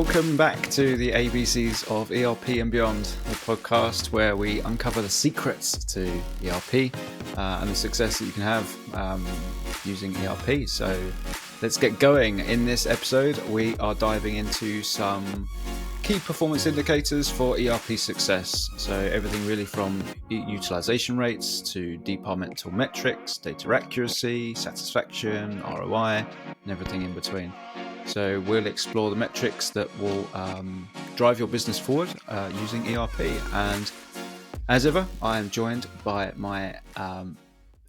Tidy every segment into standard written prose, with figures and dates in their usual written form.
Welcome back to the ABCs of ERP and Beyond, the podcast where we uncover the secrets to ERP and the success that you can have using ERP. So let's get going. In this episode, we are diving into some key performance indicators for ERP success. So everything really from utilization rates to departmental metrics, data accuracy, satisfaction, ROI, and everything in between. So we'll explore the metrics that will drive your business forward using ERP. And as ever, I am joined by my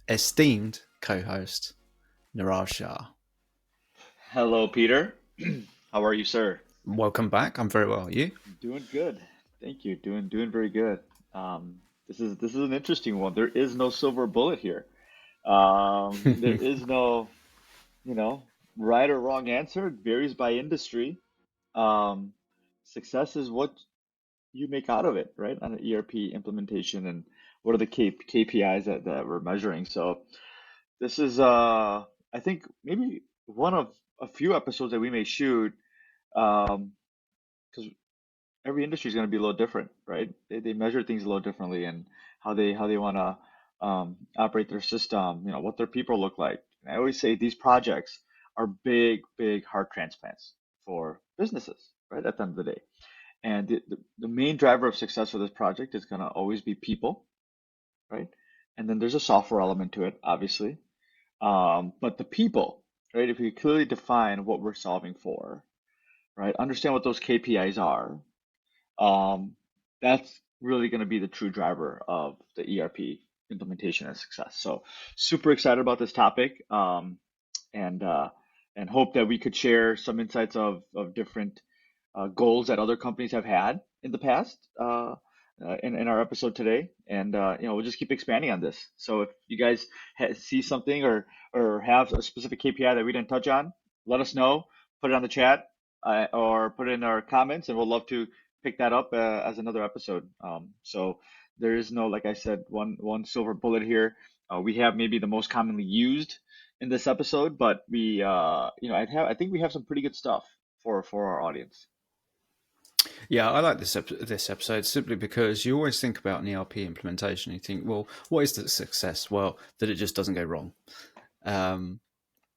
esteemed co-host, Nirav Shah. Hello, Peter. How are you, sir? Welcome back. I'm very well. You? Doing good. Thank you. Doing very good. This is an interesting one. There is no silver bullet here. There is no, right or wrong answer. It varies by industry. Um, Success is what you make out of it, right? On an ERP implementation, and what are the KPIs that we're measuring. So this is, I think, maybe one of a few episodes that we may shoot. Um, because every industry is going to be a little different, right? They measure things a little differently, and how they want to operate their system. What their people look like. And I always say these projects are big heart transplants for businesses, right? At the end of the day, and the main driver of success for this project is going to always be people, right? And then there's a software element to it, obviously. But the people, right? If we clearly define what we're solving for, right? Understand what those KPIs are. That's really going to be the true driver of the ERP implementation and success. So super excited about this topic, and hope that we could share some insights of different goals that other companies have had in the past in our episode today, and we'll just keep expanding on this. So if you guys see something or have a specific KPI that we didn't touch on, let us know. Put it on the chat or put it in our comments, and we'll love to pick that up as another episode. So there is no, like I said, one silver bullet here. We have maybe the most commonly used in this episode, but I think we have some pretty good stuff for our audience. Yeah, I like this episode simply because you always think about an ERP implementation. You think, well, what is the success? Well, that it just doesn't go wrong. We don't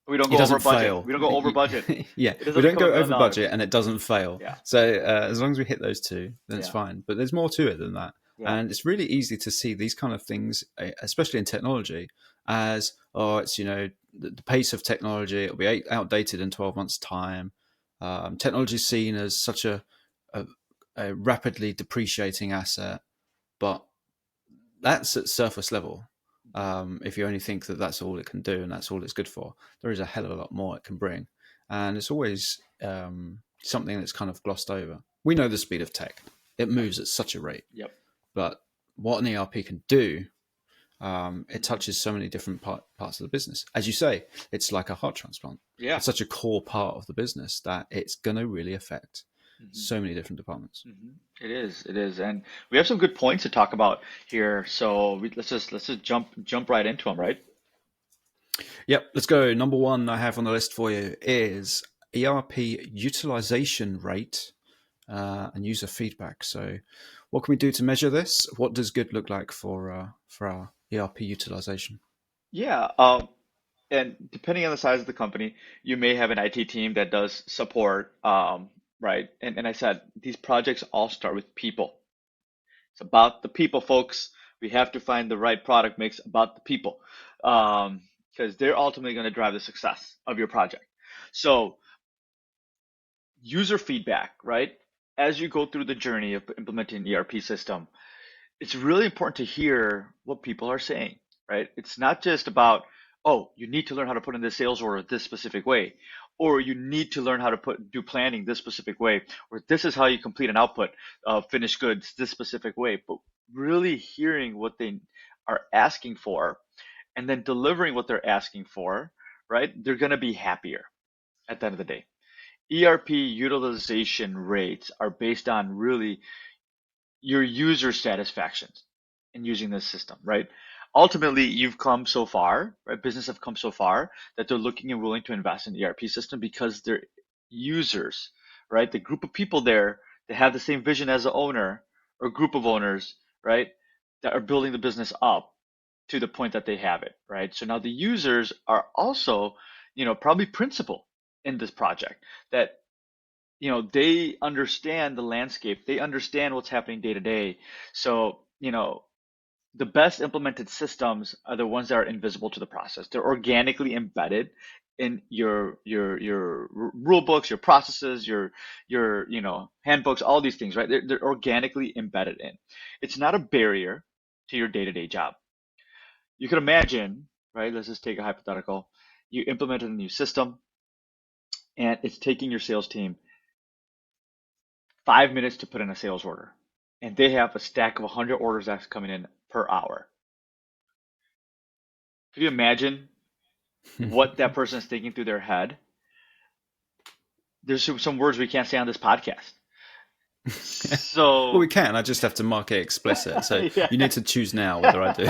It go over doesn't budget. fail. We don't go over budget. Yeah, It we doesn't don't become go over $1 million. budget and it doesn't fail. Yeah, So as long as we hit those two, then it's yeah, fine. But there's more to it than that. yeah. And it's really easy to see these kind of things, especially in technology, as, it's, the pace of technology, it'll be outdated in 12 months' time. Technology is seen as such a rapidly depreciating asset, but that's at surface level. If you only think that that's all it can do and that's all it's good for, there is a hell of a lot more it can bring. And it's always something that's kind of glossed over. We know the speed of tech. It moves at such a rate. Yep. But what an ERP can do, it touches so many different parts of the business. As you say, it's like a heart transplant. Yeah. It's such a core part of the business that it's going to really affect so many different departments. It is, and we have some good points to talk about here. So let's just jump right into them, right? Yep, let's go. Number one I have on the list for you is ERP utilization rate and user feedback. So what can we do to measure this? What does good look like for our ERP utilization? Yeah. And depending on the size of the company, you may have an IT team that does support, right? And I said these projects all start with people. It's about the people, folks. We have to find the right product mix about the people, because they're ultimately going to drive the success of your project. So user feedback, right? As you go through the journey of implementing an ERP system, it's really important to hear what people are saying, right? It's not just about, oh, you need to learn how to put in the sales order this specific way, or you need to learn how to do planning this specific way, or this is how you complete an output of finished goods this specific way. But really hearing what they are asking for and then delivering what they're asking for, right? They're going to be happier at the end of the day. ERP utilization rates are based on really your user satisfaction in using this system, right? Ultimately, you've come so far, right? Business have come so far that they're looking and willing to invest in the ERP system because their users, right? The group of people there that have the same vision as the owner or group of owners, right? That are building the business up to the point that they have it, right? So now the users are also, probably principal in this project that, they understand the landscape, they understand what's happening day to day. So, the best implemented systems are the ones that are invisible to the process. They're organically embedded in your rule books, your processes, your handbooks, all these things, right? They're organically embedded in. It's not a barrier to your day-to-day job. You can imagine, right? Let's just take a hypothetical. You implemented a new system, and it's taking your sales team 5 minutes to put in a sales order, and they have a stack of 100 orders that's coming in per hour. Can you imagine what that person is thinking through their head? There's some words we can't say on this podcast. Well, we So, can. I just have to mark it explicit. So yeah. you need to choose now whether I do.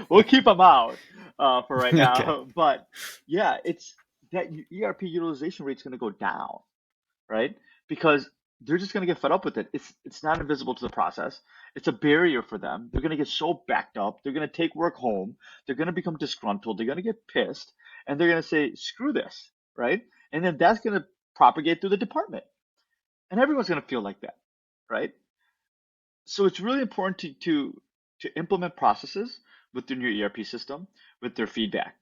We'll keep them out for right Okay. now. But yeah, it's that ERP utilization rate is going to go down, right? Because they're just going to get fed up with it. It's not invisible to the process. It's a barrier for them. They're going to get so backed up. They're going to take work home. They're going to become disgruntled. They're going to get pissed, and they're going to say, "Screw this," right? And then that's going to propagate through the department, and everyone's going to feel like that, right? So it's really important to implement processes within your ERP system with their feedback,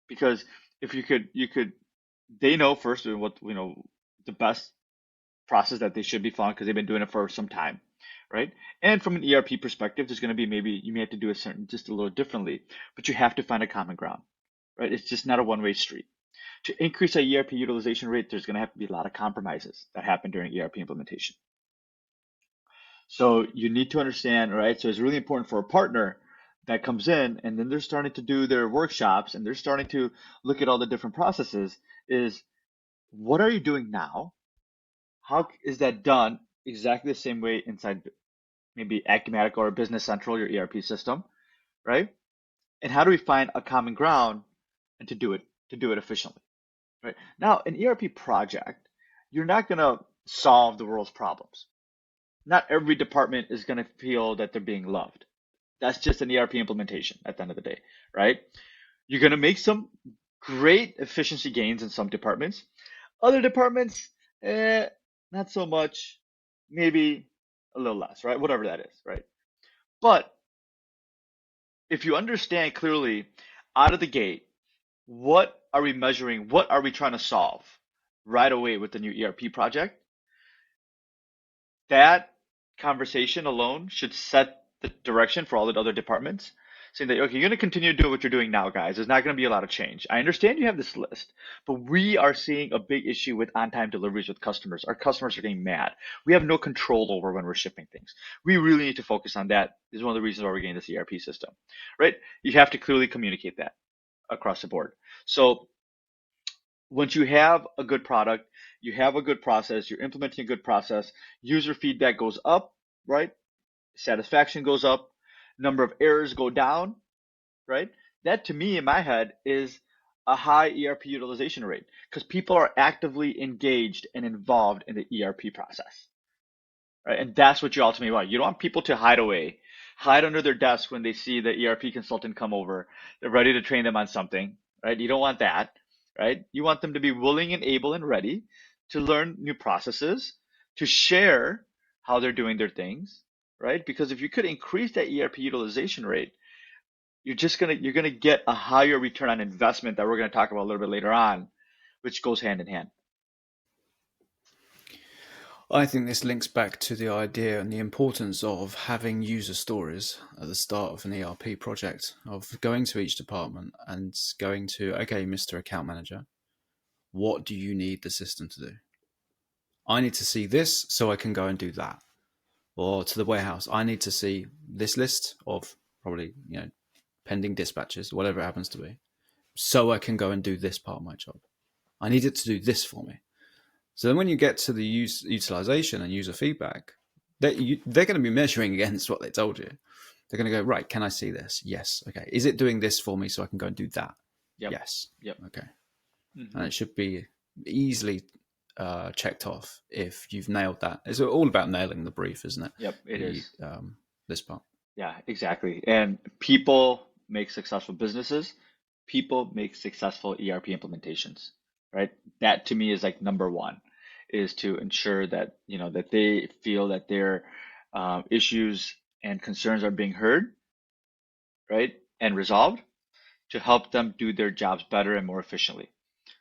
because if you could they know first what the best process that they should be following because they've been doing it for some time, right? And from an ERP perspective, there's going to be maybe you may have to do a certain just a little differently, but you have to find a common ground, right? It's just not a one-way street. To increase our ERP utilization rate, there's going to have to be a lot of compromises that happen during ERP implementation. So you need to understand, right? So it's really important for a partner that comes in and then they're starting to do their workshops and they're starting to look at all the different processes is what are you doing now? How is that done exactly the same way inside maybe Acumatica or Business Central, your ERP system, right? And how do we find a common ground and to do it efficiently, right? Now, an ERP project, you're not going to solve the world's problems. Not every department is going to feel that they're being loved. That's just an ERP implementation at the end of the day, right? You're going to make some great efficiency gains in some departments. Other departments, not so much, maybe a little less, right? Whatever that is, right? But if you understand clearly out of the gate, what are we measuring? What are we trying to solve right away with the new ERP project? That conversation alone should set the direction for all the other departments, saying that, okay, you're going to continue doing what you're doing now, guys. There's not going to be a lot of change. I understand you have this list, but we are seeing a big issue with on-time deliveries with customers. Our customers are getting mad. We have no control over when we're shipping things. We really need to focus on that. This is one of the reasons why we're getting this ERP system, right? You have to clearly communicate that across the board. So once you have a good product, you have a good process, you're implementing a good process, user feedback goes up, right? Satisfaction goes up, number of errors go down, right? That to me in my head is a high ERP utilization rate because people are actively engaged and involved in the ERP process, right? And that's what you ultimately want. You don't want people to hide away, hide under their desk when they see the ERP consultant come over. They're ready to train them on something, right? You don't want that, right? You want them to be willing and able and ready to learn new processes, to share how they're doing their things, right? Because if you could increase that ERP utilization rate, you're gonna get a higher return on investment that we're gonna talk about a little bit later on, which goes hand in hand. I think this links back to the idea and the importance of having user stories at the start of an ERP project, of going to each department and going to, okay, Mr. Account Manager, what do you need the system to do? I need to see this so I can go and do that. Or to the warehouse, I need to see this list of probably, pending dispatches, whatever it happens to be, so I can go and do this part of my job. I need it to do this for me. So then when you get to the utilization and user feedback, they're going to be measuring against what they told you. They're going to go, right, can I see this? Yes. Okay. Is it doing this for me so I can go and do that? Yep. Yes. Yep. Okay. And Hmm. it should be easily checked off if you've nailed that. It's all about nailing the brief, isn't it? Yep, it The is. this part. Yeah, exactly. And people make successful businesses. People make successful ERP implementations, right? That to me is like number one, is to ensure that, that they feel that their issues and concerns are being heard, right? And resolved to help them do their jobs better and more efficiently.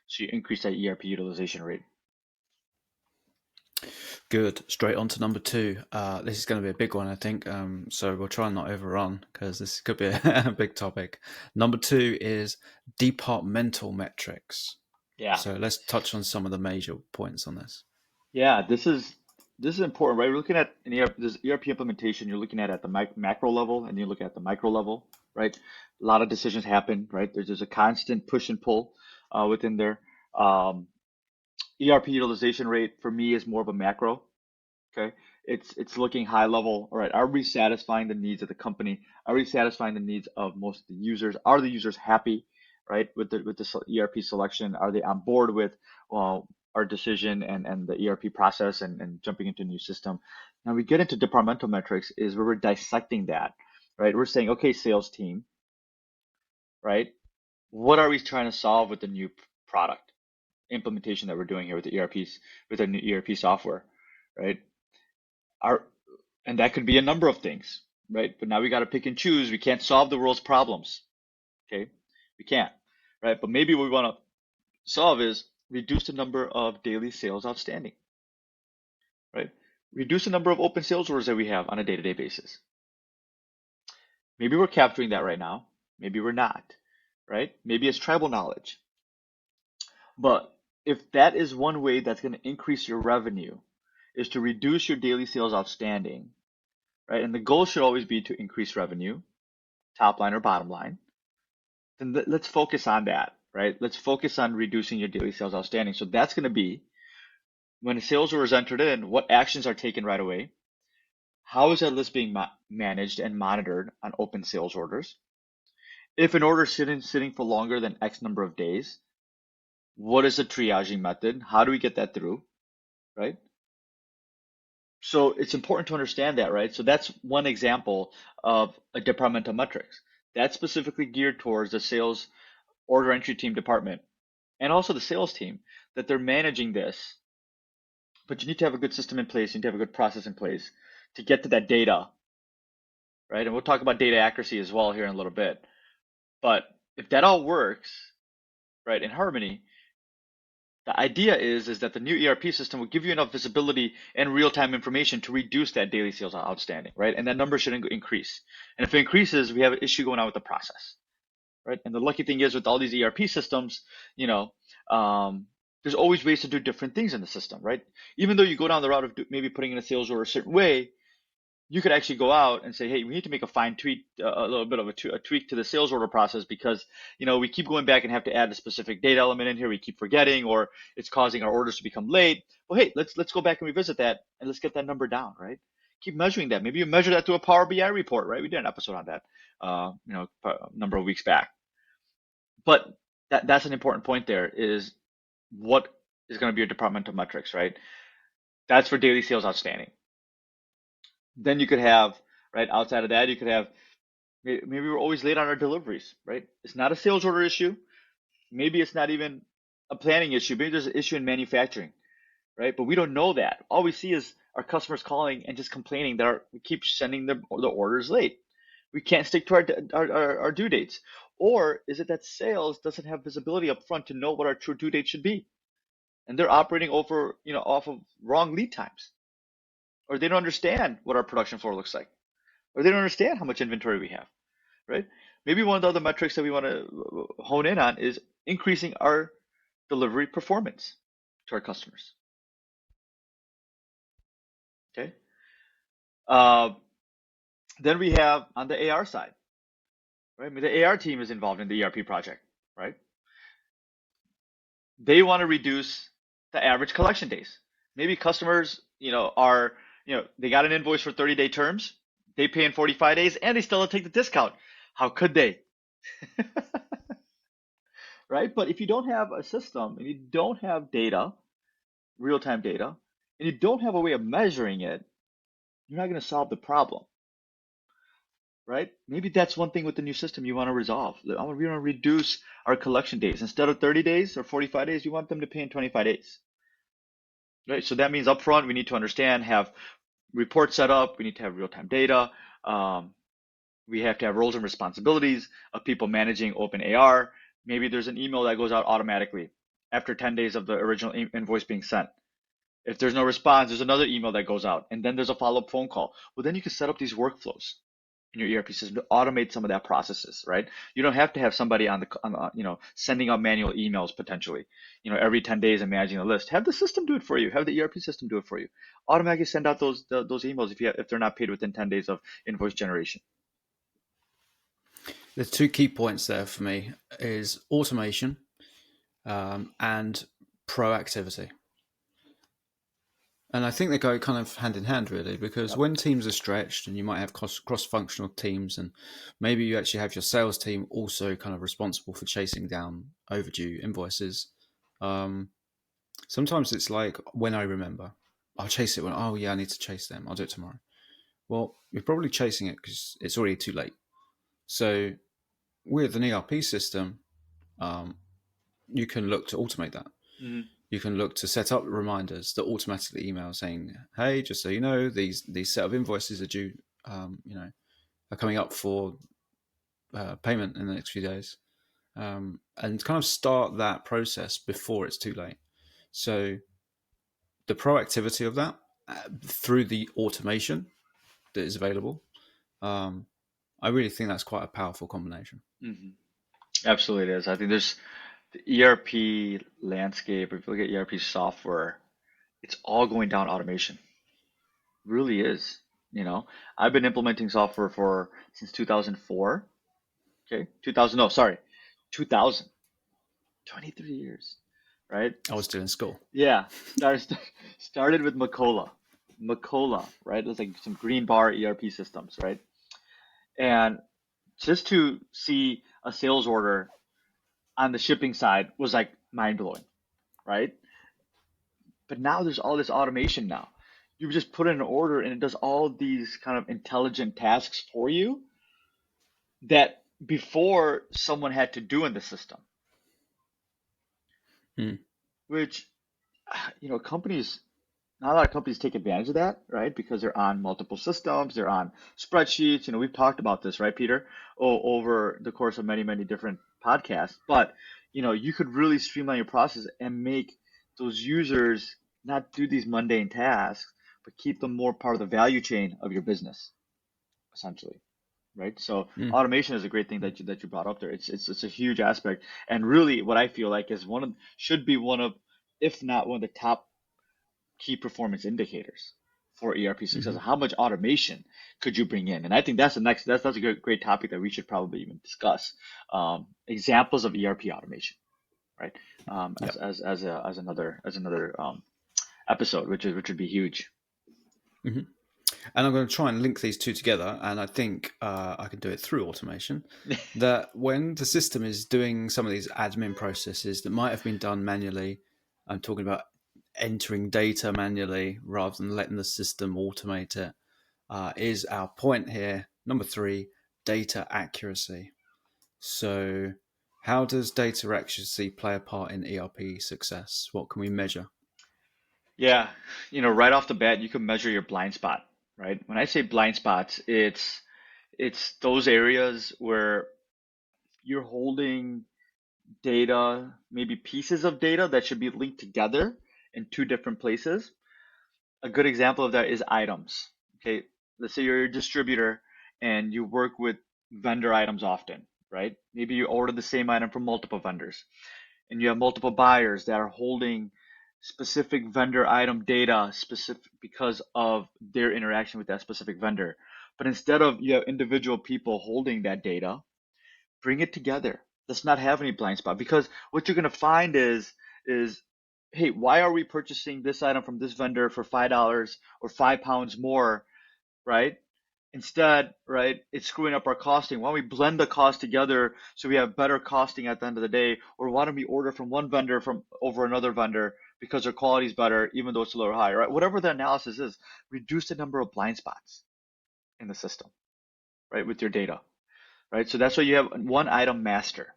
So you increase that ERP utilization rate. Good. Straight on to number two. This is going to be a big one, I think. So we'll try and not overrun because this could be a big topic. Number two is departmental metrics. Yeah. So let's touch on some of the major points on this. Yeah, this is important, right? We're looking at this ERP implementation. You're looking at the macro level, and you look at the micro level, right? A lot of decisions happen, right? There's a constant push and pull within there. Um, ERP utilization rate for me is more of a macro. Okay, it's looking high level. All right, are we satisfying the needs of the company? Are we satisfying the needs of most of the users? Are the users happy, right, with the ERP selection? Are they on board with our decision and the ERP process and jumping into a new system? Now we get into departmental metrics is where we're dissecting that, right? We're saying, okay, sales team, right? What are we trying to solve with the new product implementation that we're doing here with the ERPs, with the new ERP software, right? Our And that could be a number of things, right? But now we got to pick and choose. We can't solve the world's problems, okay? We can't, right? But maybe what we want to solve is reduce the number of daily sales outstanding, right? Reduce the number of open sales orders that we have on a day-to-day basis. Maybe we're capturing that right now. Maybe we're not, right? Maybe it's tribal knowledge. But if that is one way that's going to increase your revenue, is to reduce your daily sales outstanding, right? And the goal should always be to increase revenue, top line or bottom line. Then let's focus on that, right? Let's focus on reducing your daily sales outstanding. So that's going to be when a sales order is entered in, what actions are taken right away? How is that list being managed and monitored on open sales orders? If an order is sitting for longer than X number of days, what is the triaging method? How do we get that through, right? So it's important to understand that, right? So that's one example of a departmental metrics. That's specifically geared towards the sales order entry team department and also the sales team that they're managing this. But you need to have a good system in place. You need to have a good process in place to get to that data, right? And we'll talk about data accuracy as well here in a little bit. But if that all works, right, in harmony, the idea is that the new ERP system will give you enough visibility and real-time information to reduce that daily sales outstanding, right? And that number should increase. And if it increases, we have an issue going on with the process, right? And the lucky thing is with all these ERP systems, there's always ways to do different things in the system, right? Even though you go down the route of maybe putting in a sales order a certain way, you could actually go out and say, hey, we need to make a fine tweak, a little bit of a tweak to the sales order process because, we keep going back and have to add a specific data element in here. We keep forgetting, or it's causing our orders to become late. Well, hey, let's go back and revisit that and let's get that number down, right? Keep measuring that. Maybe you measure that through a Power BI report, right? We did an episode on that, a number of weeks back. But that's an important point there is what is going to be your departmental metrics, right? That's for daily sales outstanding. Then you could have, right, outside of that, you could have, maybe we're always late on our deliveries, right? It's not a sales order issue. Maybe it's not even a planning issue. Maybe there's an issue in manufacturing, right? But we don't know that. All we see is our customers calling and just complaining that we keep sending the orders late. We can't stick to our due dates. Or is it that sales doesn't have visibility up front to know what our true due date should be? And they're operating off of wrong lead times. Or they don't understand what our production floor looks like. Or they don't understand how much inventory we have, right? Maybe one of the other metrics that we want to hone in on is increasing our delivery performance to our customers. Okay. Then we have on the AR side, right? I mean, the AR team is involved in the ERP project, right? They want to reduce the average collection days. Maybe customers, they got an invoice for 30-day terms. They pay in 45 days and they still take the discount. How could they? Right? But if you don't have a system and you don't have data, real-time data, and you don't have a way of measuring it, you're not going to solve the problem, right? Maybe that's one thing with the new system you want to resolve. We want to reduce our collection days. Instead of 30 days or 45 days, you want them to pay in 25 days, right? So that means upfront, we need to understand, have reports set up, we need to have real-time data. Um, we have to have roles and responsibilities of people managing open AR. Maybe there's an email that goes out automatically after 10 days of the original invoice being sent. If there's no response, there's another email that goes out, and then there's a follow-up phone call. Well, then you can set up these workflows in your ERP system to automate some of that processes, right? You don't have to have somebody sending out manual emails potentially, every 10 days and managing a list. Have the system do it for you. Have the ERP system do it for you. Automatically send out those emails if they're not paid within 10 days of invoice generation. The two key points there for me is automation and proactivity. And I think they go kind of hand in hand, really, because when teams are stretched and you might have cross-functional teams, and maybe you actually have your sales team also kind of responsible for chasing down overdue invoices. Sometimes it's like, when I remember, I'll chase it when, oh yeah, I need to chase them. I'll do it tomorrow. Well, you're probably chasing it because it's already too late. So with an ERP system, you can look to automate that. Mm-hmm. You can look to set up reminders that automatically email saying, "Hey, just so you know, these set of invoices are due, are coming up for payment in the next few days," and kind of start that process before it's too late. So the proactivity of that through the automation that is available, I really think that's quite a powerful combination. Mm-hmm. Absolutely, it is. I think there's the ERP landscape. If you look at ERP software, it's all going down automation. Really is. I've been implementing software since 2004. Okay, 2000. No, sorry, 2000. 23 years, right? I was still in school. Yeah, started with Macola, right? It was like some green bar ERP systems, right? And just to see a sales order on the shipping side was like mind blowing, right? But now there's all this automation now. You just put in an order and it does all these kind of intelligent tasks for you that before someone had to do in the system, Mm. which, companies, not a lot of companies take advantage of that, right? Because they're on multiple systems, they're on spreadsheets. We've talked about this, right, Peter? Over the course of many, many different podcasts. But, you could really streamline your process and make those users not do these mundane tasks, but keep them more part of the value chain of your business, essentially. Right. So Mm. automation is a great thing that you brought up there. It's a huge aspect. And really what I feel like is should be one of, if not one of the top key performance indicators for ERP success. Mm-hmm. How much automation could you bring in? And I think that's a great topic that we should probably even discuss. Examples of ERP automation, right? Yep. As another episode, which would be huge. Mm-hmm. And I'm going to try and link these two together, and I think I can do it through automation. That when the system is doing some of these admin processes that might have been done manually, I'm talking about entering data manually rather than letting the system automate it, is our point here. Number 3, data accuracy. So how does data accuracy play a part in ERP success? What can we measure? Yeah, right off the bat, you can measure your blind spot, right? When I say blind spots, it's those areas where you're holding data, maybe pieces of data that should be linked together in two different places. A good example of that is items. Okay, let's say you're a distributor and you work with vendor items often, right? Maybe you order the same item from multiple vendors and you have multiple buyers that are holding specific vendor item data specific because of their interaction with that specific vendor. But instead of you have individual people holding that data, bring it together. Let's not have any blind spot, because what you're going to find is hey, why are we purchasing this item from this vendor for $5 or £5 more, right? Instead, right, it's screwing up our costing. Why don't we blend the cost together so we have better costing at the end of the day? Or why don't we order from one vendor from over another vendor, because their quality is better, even though it's a little higher, right? Whatever the analysis is, reduce the number of blind spots in the system, right? With your data, right? So that's why you have one item master,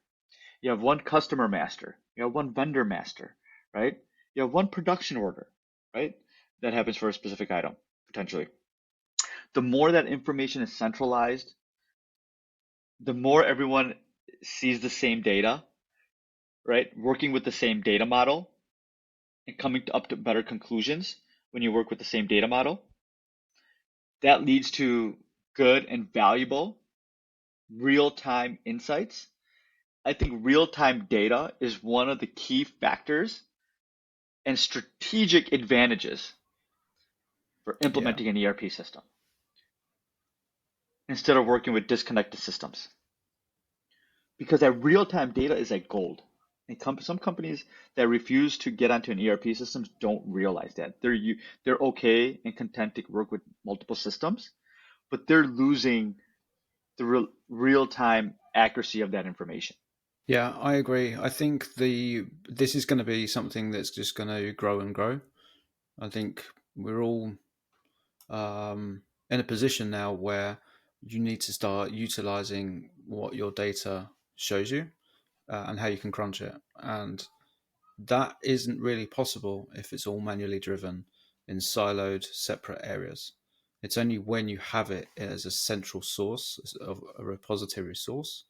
you have one customer master, you have one vendor master, right? You have one production order, right? That happens for a specific item, potentially. The more that information is centralized, the more everyone sees the same data, right? Working with the same data model and coming up to better conclusions when you work with the same data model, that leads to good and valuable real-time insights. I think real-time data is one of the key factors and strategic advantages for Yeah. implementing an ERP system instead of working with disconnected systems. Because that real-time data is like gold. And some companies that refuse to get onto an ERP systems don't realize that. They're okay and content to work with multiple systems, but they're losing the real-time accuracy of that information. Yeah, I agree. I think this is going to be something that's just going to grow and grow. I think we're all in a position now where you need to start utilizing what your data shows you and how you can crunch it. And that isn't really possible if it's all manually driven in siloed, separate areas. It's only when you have it as a central source, of a repository source,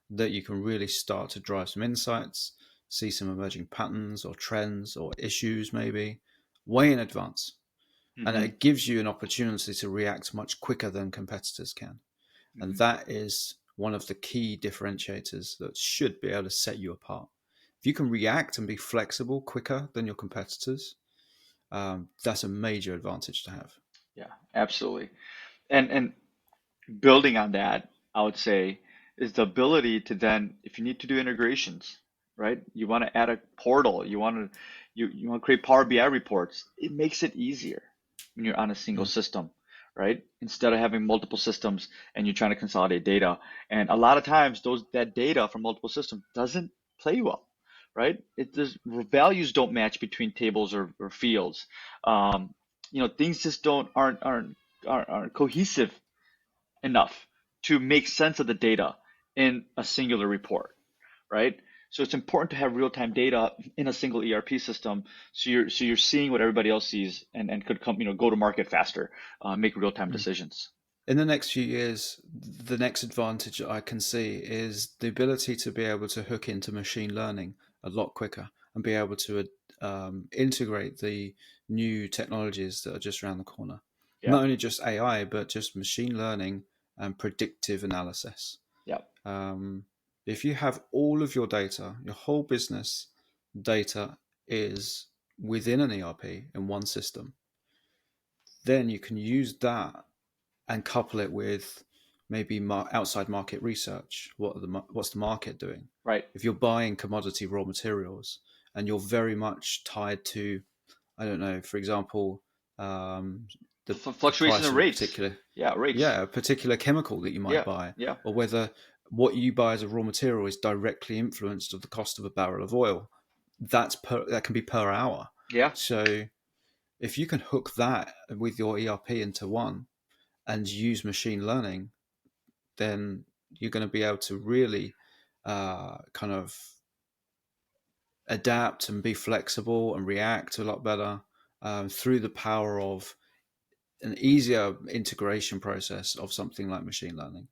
that you can really start to drive some insights, see some emerging patterns or trends or issues, maybe way in advance. And Hmm. it gives you an opportunity to react much quicker than competitors can. And Hmm. that is one of the key differentiators that should be able to set you apart. If you can react and be flexible quicker than your competitors, that's a major advantage to have. Yeah, absolutely. And building on that, I would say, is the ability to then, if you need to do integrations, right? You want to add a portal, you want to create Power BI reports. It makes it easier when you're on a single Mm. system, right? Instead of having multiple systems and you're trying to consolidate data. And a lot of times that data from multiple systems doesn't play well, right? The values don't match between tables or fields. Um, things just don't aren't cohesive enough to make sense of the data in a singular report, right? So it's important to have real-time data in a single ERP system, so you're seeing what everybody else sees and could come, go to market faster, make real-time Mm. decisions. In the next few years, the next advantage that I can see is the ability to be able to hook into machine learning a lot quicker and be able to integrate the new technologies that are just around the corner. Yeah, Not only just AI, but just machine learning and predictive analysis. yeah, Um, if you have all of your data, your whole business data is within an ERP in one system, then you can use that and couple it with maybe outside market research. What's the market doing? right. If you're buying commodity raw materials and you're very much tied to, I don't know, for example, um, the Fluctuation price in of a rates. particular, Yeah, rates. yeah, a particular chemical that you might Yeah, buy, yeah, or whether what you buy as a raw material is directly influenced of the cost of a barrel of oil. That can be per hour. yeah. So if you can hook that with your ERP into one and use machine learning, then you're going to be able to really kind of adapt and be flexible and react a lot better through the power of an easier integration process of something like machine learning.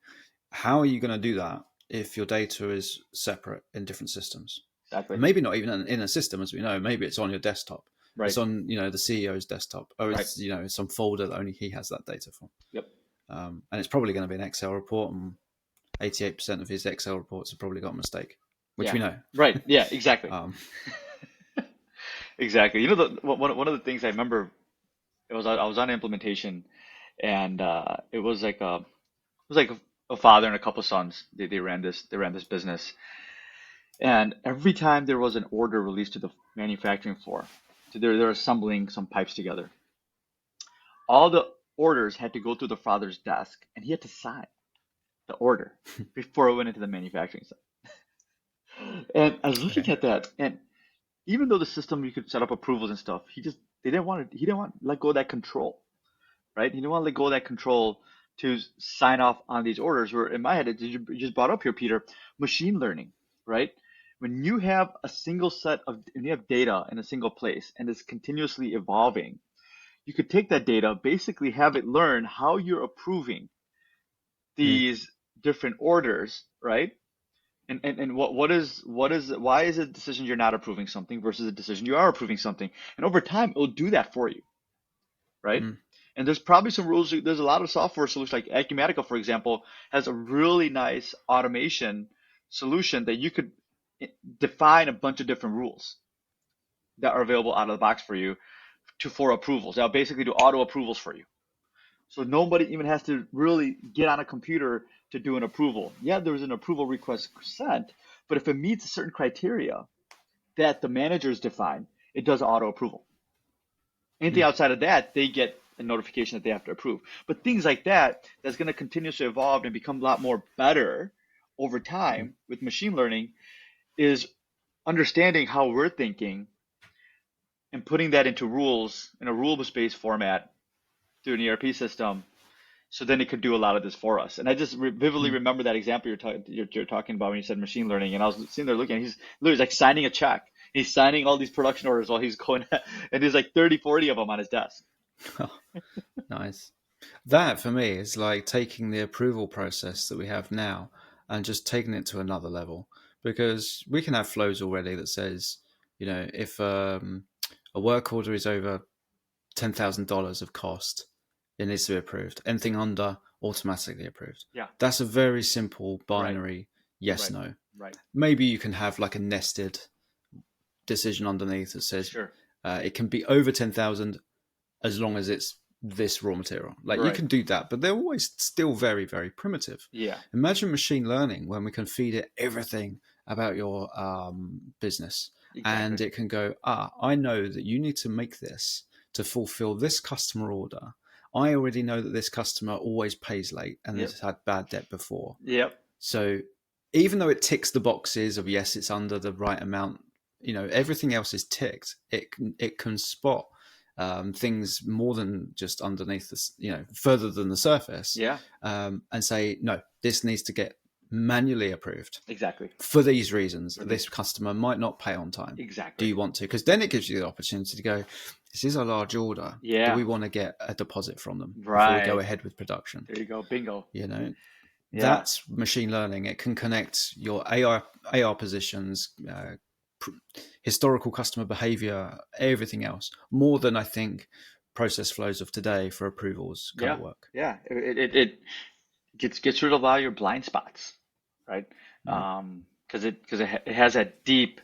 How are you going to do that if your data is separate in different systems? Exactly. And maybe not even in a system, as we know. Maybe it's on your desktop. It's Right, on the CEO's desktop, or right. it's some folder that only he has that data from. Yep. And it's probably going to be an Excel report, and 88% of his Excel reports have probably got a mistake, which Yeah. we know. Right. Yeah. Exactly. um, Exactly. One of the things I remember, I was on implementation, and it was like a father and a couple sons. They ran this business, and every time there was an order released to the manufacturing floor, so they're assembling some pipes together. All the orders had to go through the father's desk, and he had to sign the order before it went into the manufacturing site. And I was looking okay. at that, and even though the system you could set up approvals and stuff, he didn't want to let go of that control, right? He didn't want to let go of that control to sign off on these orders. Where in my head, you just brought up here, Peter, machine learning, right? When you have a single set of, and you have data in a single place and it's continuously evolving, you could take that data, basically have it learn how you're approving Mm, these different orders, right? And what is why is it a decision you're not approving something versus a decision you are approving something? And over time, it'll do that for you, right? mm, And there's probably some rules. There's a lot of software solutions like Acumatica, for example, has a really nice automation solution that you could define a bunch of different rules that are available out of the box for you for approvals. They'll basically do auto approvals for you. So nobody even has to really get on a computer to do an approval. Yeah, there's an approval request sent, but if it meets a certain criteria that the managers define, it does auto approval. Anything mm, outside of that, they get a notification that they have to approve. But things like that, that's going to continuously evolve and become a lot more better over mm, time with machine learning, is understanding how we're thinking and putting that into rules in a rules-based format through an ERP system. So then it could do a lot of this for us. And I just vividly mm. remember that example you're talking about when you said machine learning. And I was sitting there looking, and he's literally like signing a check. He's signing all these production orders while he's going, and there's like 30, 40 of them on his desk. Nice. That for me is like taking the approval process that we have now and just taking it to another level because we can have flows already that says, if a work order is over $10,000 of cost, it needs to be approved. Anything under, automatically approved. Yeah, That's a very simple right, binary yes, right, no. right. Maybe you can have like a nested decision underneath that says Sure. it can be over 10,000 as long as it's this raw material. Like you Right. can do that, but they're always still very, very primitive. Yeah, Imagine machine learning when we can feed it everything about your business and exactly. it can go, I know that you need to make this to fulfill this customer order. I already know that this customer always pays late and Yep. has had bad debt before. Yep. So even though it ticks the boxes of yes, it's under the right amount, everything else is ticked. It can spot things more than just underneath this, further than the surface, Yeah, and say no, this needs to get manually approved exactly. for these reasons. For This these. customer might not pay on time. Do Exactly. you want to? Because then it gives you the opportunity to go, this is a large order. Do Yeah. we want to get a deposit from them before we go Right. ahead with production? There you go. Bingo. You know, Yeah. that's machine learning. It can connect your AR positions, historical customer behavior, everything else, more than I think process flows of today for approvals kind Yeah. of work. Yeah. It gets rid of a lot of your blind spots, right? Mm, Because it has that deep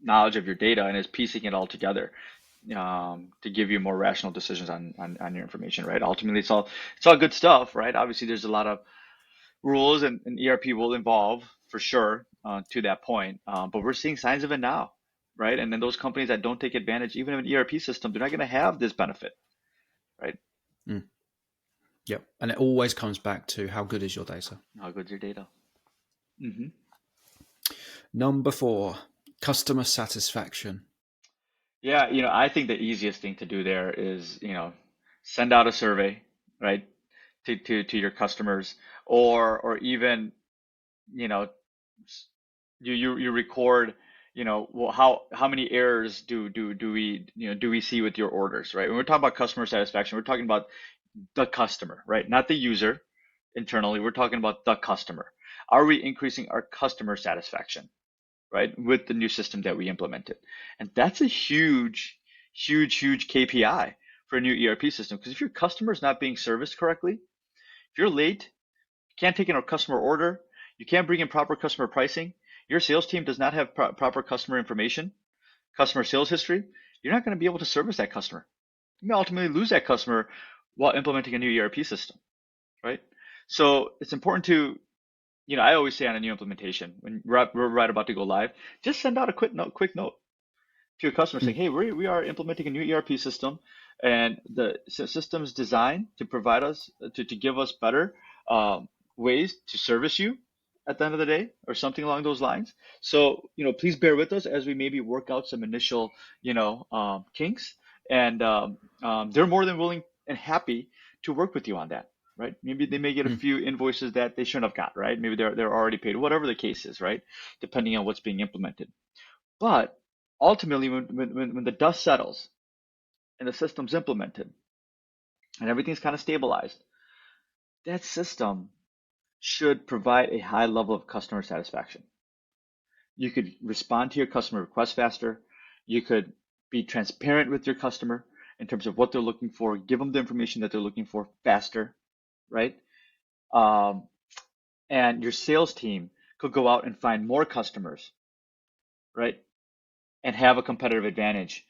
knowledge of your data and is piecing it all together to give you more rational decisions on your information, right? Ultimately, it's all good stuff, right? Obviously, there's a lot of rules and ERP will evolve for sure to that point, but we're seeing signs of it now, right? And then those companies that don't take advantage even of an ERP system, they're not going to have this benefit, right? mm, yep. And it always comes back to how good is your data. How good's your data? Hmm. Number 4, customer satisfaction. Yeah, I think the easiest thing to do there is, send out a survey, right, to your customers, or even, you know, you record, well, how many errors do we see with your orders, right? When we're talking about customer satisfaction, we're talking about the customer, right? Not the user internally. We're talking about the customer. Are we increasing our customer satisfaction, right, with the new system that we implemented? And that's a huge KPI for a new ERP system. Because if your customer is not being serviced correctly, if you're late, you can't take in a customer order, you can't bring in proper customer pricing, your sales team does not have proper customer information, customer sales history, you're not going to be able to service that customer. You may ultimately lose that customer while implementing a new ERP system, right? So it's important to, I always say on a new implementation, when we're right about to go live, just send out a quick note to your customer saying, Mm, hey, we are implementing a new ERP system, and the system is designed to provide us, to give us better ways to service you. at the end of the day, or something along those lines. So, please bear with us as we maybe work out some initial, kinks, and they're more than willing and happy to work with you on that, right? Maybe they may get a Hmm. few invoices that they shouldn't have got, right? Maybe they're already paid, whatever the case is, right? Depending on what's being implemented. But ultimately, when the dust settles and the system's implemented and everything's kind of stabilized, that system should provide a high level of customer satisfaction. You could respond to your customer requests faster. You could be transparent with your customer in terms of what they're looking for, give them the information that they're looking for faster, right? Um, and your sales team could go out and find more customers, right? And have a competitive advantage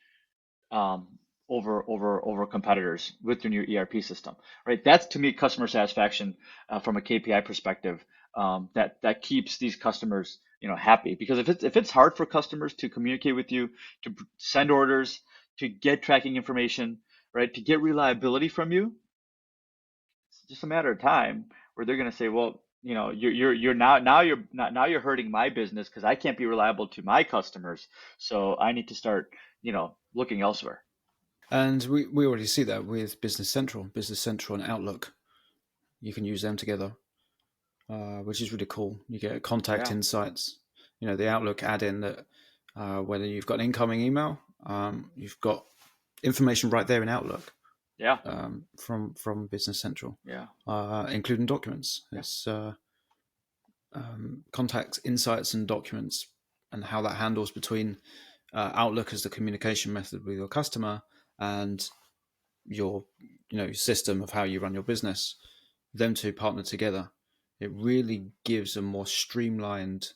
um, over competitors with your new ERP system, right? That's to me customer satisfaction from a KPI perspective. That keeps these customers, happy, because if it's hard for customers to communicate with you, to send orders, to get tracking information, right, to get reliability from you, it's just a matter of time where they're going to say, well, you're now you're hurting my business because I can't be reliable to my customers, so I need to start, looking elsewhere. And we already see that with Business Central and Outlook. You can use them together, which is really cool. You get contact Yeah. insights. The Outlook add-in that whether you've got an incoming email, you've got information right there in Outlook Yeah. from Business Central, Yeah. including documents. Yeah. It's contact insights and documents, and how that handles between Outlook as the communication method with your customer and your system of how you run your business. Them two partner together. It really gives a more streamlined,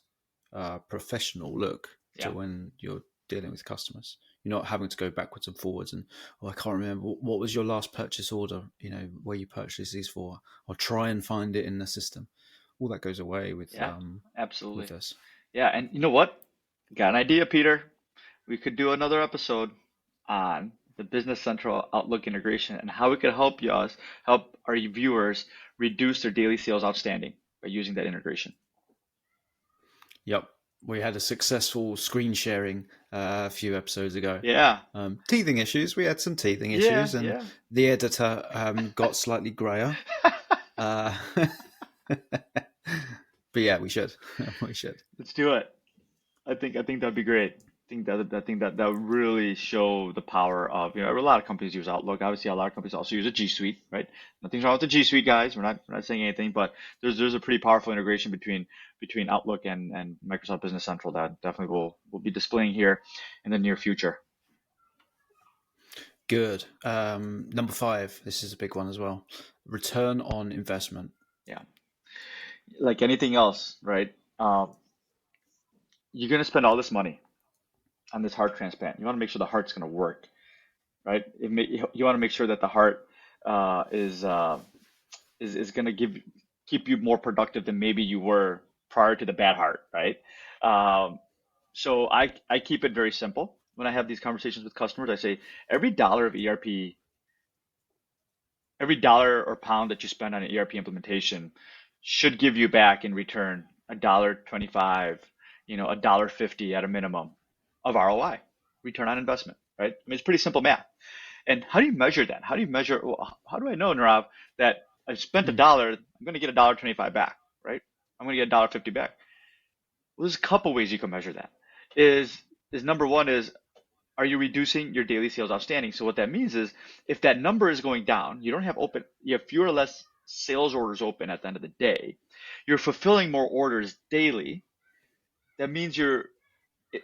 professional look to Yeah. when you're dealing with customers. You're not having to go backwards and forwards and, I can't remember what was your last purchase order, where you purchased these for. I'll try and find it in the system. All that goes away Yeah. with Absolutely. this. Yeah. And you know what? Got an idea, Peter. We could do another episode on the Business Central Outlook integration and how it could help our viewers reduce their daily sales outstanding by using that integration. Yep. We had a successful screen sharing a few episodes ago. Yeah. Teething issues. We had some teething Yeah. issues, and Yeah. the editor got slightly grayer. Uh, but yeah, we should. We should. Let's do it. I think that'd be great. I think that would really show the power of, a lot of companies use Outlook. Obviously, a lot of companies also use a G Suite, right? Nothing's wrong with the G Suite, guys. We're not saying anything, but there's a pretty powerful integration between Outlook and Microsoft Business Central that definitely will be displaying here in the near future. Good. Number 5. This is a big one as well. Return on investment. Yeah, like anything else, right? You're gonna spend all this money on this heart transplant. You want to make sure the heart's gonna work, right? You want to make sure that the heart is going to keep you more productive than maybe you were prior to the bad heart, right? Um, so I keep it very simple. When I have these conversations with customers, I say every dollar of ERP, every dollar or pound that you spend on an ERP implementation should give you back in return $1.25, $1.50 at a minimum of ROI, return on investment, right? I mean, it's pretty simple math. And how do you measure that? How do you measure, well, how do I know, Nirav, that I spent a Mm. dollar, I'm going to get $1.25 back, right? I'm going to get $1.50 back. Well, there's a couple ways you can measure that. Is number one is, are you reducing your daily sales outstanding? So what that means is, if that number is going down, you have fewer or less sales orders open at the end of the day. You're fulfilling more orders daily. That means your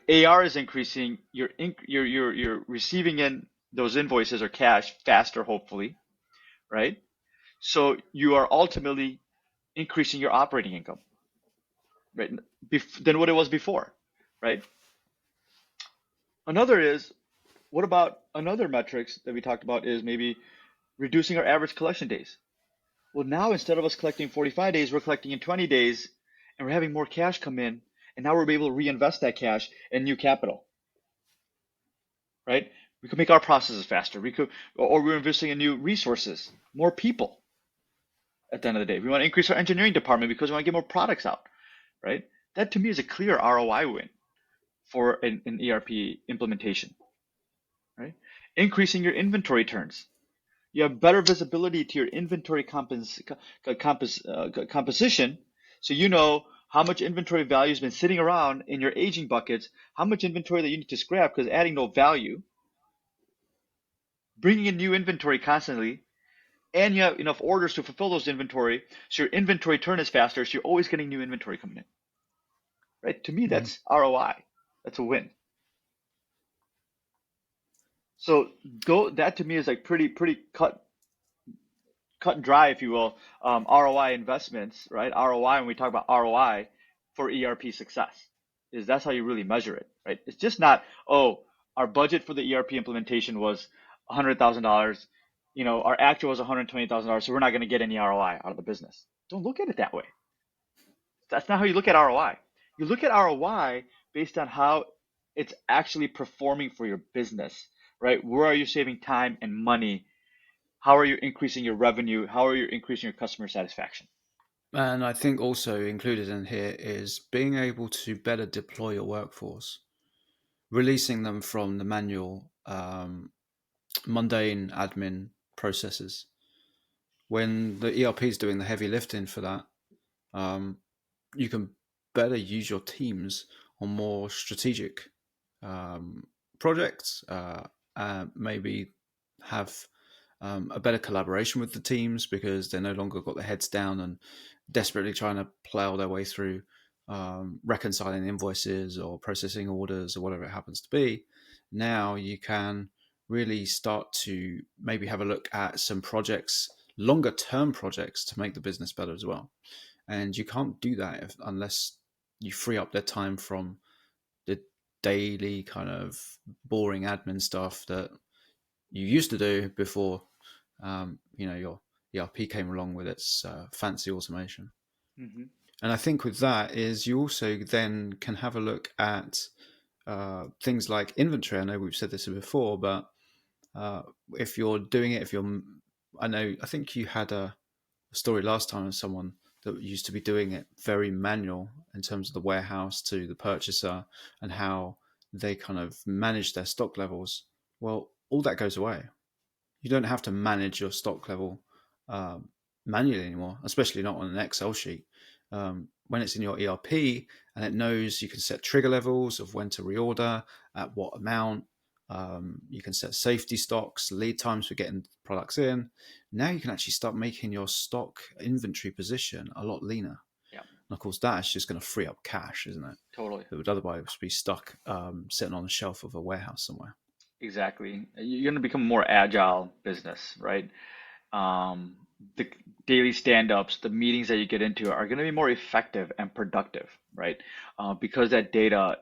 AR is increasing. You're receiving in those invoices or cash faster, hopefully, right? So you are ultimately increasing your operating income, right? Than what it was before, right? Another is, what about another metrics that we talked about is maybe reducing our average collection days. Well, now instead of us collecting 45 days, we're collecting in 20 days, and we're having more cash come in, and now we're able to reinvest that cash in new capital, right? We could make our processes faster. Or we're investing in new resources, more people. At the end of the day, we want to increase our engineering department because we want to get more products out. right? That to me is a clear ROI win for an ERP implementation, right? Increasing your inventory turns. You have better visibility to your inventory composition, so you know how much inventory value has been sitting around in your aging buckets, how much inventory that you need to scrap because adding no value, bringing in new inventory constantly, and you have enough orders to fulfill those inventory, so your inventory turn is faster, so you're always getting new inventory coming in, right? To me, Mhm. that's ROI. That's a win. So that to me is like pretty cut and dry, if you will, ROI investments, right? ROI, when we talk about ROI for ERP success, is that's how you really measure it, right? It's just not, oh, our budget for the ERP implementation was $100,000, our actual was $120,000, so we're not going to get any ROI out of the business. Don't look at it that way. That's not how you look at ROI. You look at ROI based on how it's actually performing for your business, right? Where are you saving time and money? How are you increasing your revenue? How are you increasing your customer satisfaction? And I think also included in here is being able to better deploy your workforce, releasing them from the manual, mundane admin processes. When the ERP is doing the heavy lifting for that, um, you can better use your teams on more strategic projects, maybe have a better collaboration with the teams because they're no longer got their heads down and desperately trying to plow their way through reconciling invoices or processing orders or whatever it happens to be. Now you can really start to maybe have a look at some projects, longer term projects to make the business better as well. And you can't do that unless you free up their time from the daily kind of boring admin stuff that you used to do before your ERP came along with its fancy automation. Hmm. And I think with that is you also then can have a look at things like inventory. I know we've said this before, but uh, if you're doing it, I think you had a story last time of someone that used to be doing it very manual in terms of the warehouse to the purchaser and how they kind of manage their stock levels. Well, all that goes away. You don't have to manage your stock level manually anymore, especially not on an Excel sheet. When it's in your ERP and it knows you can set trigger levels of when to reorder, at what amount, you can set safety stocks, lead times for getting products in. Now you can actually start making your stock inventory position a lot leaner. Yeah, And of course, that is just going to free up cash, isn't it? totally. That would otherwise be stuck sitting on the shelf of a warehouse somewhere. Exactly. You're going to become a more agile business, right? Um, the daily stand-ups, the meetings that you get into are going to be more effective and productive, right? Because that data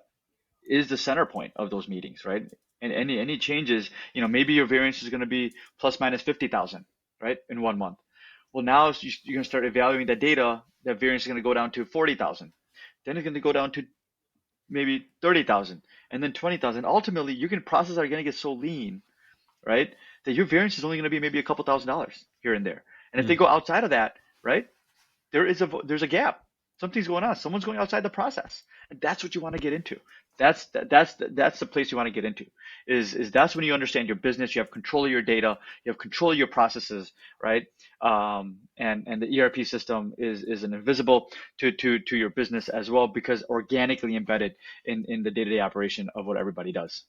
is the center point of those meetings, right? And any changes, maybe your variance is going to be plus minus 50,000, right, in 1 month. Well, now you're going to start evaluating that data. That variance is going to go down to 40,000. Then it's going to go down to maybe 30,000, and then 20,000. Ultimately, your processes are going to get so lean, right, that your variance is only going to be maybe a couple $1,000s here and there. And if they Mm. go outside of that, right, there's a gap. Something's going on. Someone's going outside the process, and that's what you want to get into. That's the place you want to get into. Is that's when you understand your business. You have control of your data. You have control of your processes, right? And the ERP system is an invisible to your business as well because organically embedded in the day-to-day operation of what everybody does.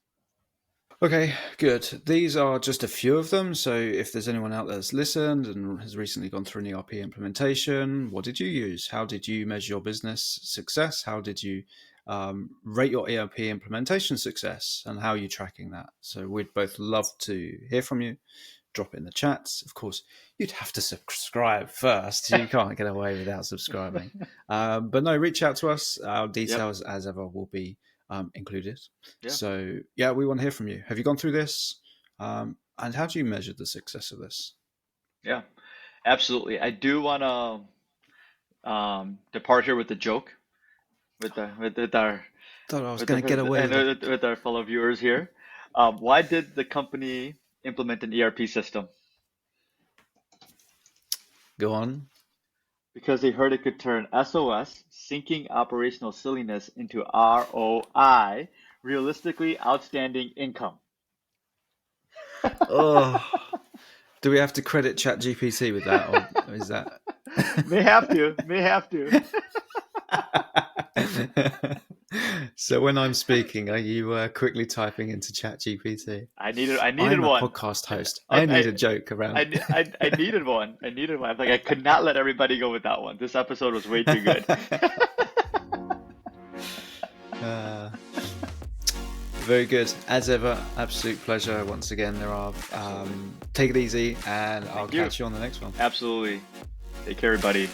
Okay, good. These are just a few of them. So, if there's anyone out there that's listened and has recently gone through an ERP implementation, what did you use? How did you measure your business success? How did you rate your ERP implementation success? And how are you tracking that? So, we'd both love to hear from you. Drop it in the chats. Of course, you'd have to subscribe first. You can't get away without subscribing. But no, reach out to us. Our Yep. details, as ever, will be included. Yeah. So, yeah, we want to hear from you. Have you gone through this? And how do you measure the success of this? Yeah. Absolutely. I do want to depart here with a joke with our Thought I was with going to get away with it. with our fellow viewers here. Why did the company implement an ERP system? Go on. because they heard it could turn SOS, sinking operational silliness, into ROI, realistically outstanding income. Oh, do we have to credit ChatGPT with that, or is that? May have to, may have to. So when I'm speaking, are you quickly typing into ChatGPT? I needed I'm a one. podcast host. I, I need I, a joke around. I needed one. I needed one. I'm like, I could not let everybody go with that one. This episode was way too good. Uh, very good. As ever, absolute pleasure once again, Nirav. Take it easy, and I'll you. catch you on the next one. Absolutely. Take care, everybody.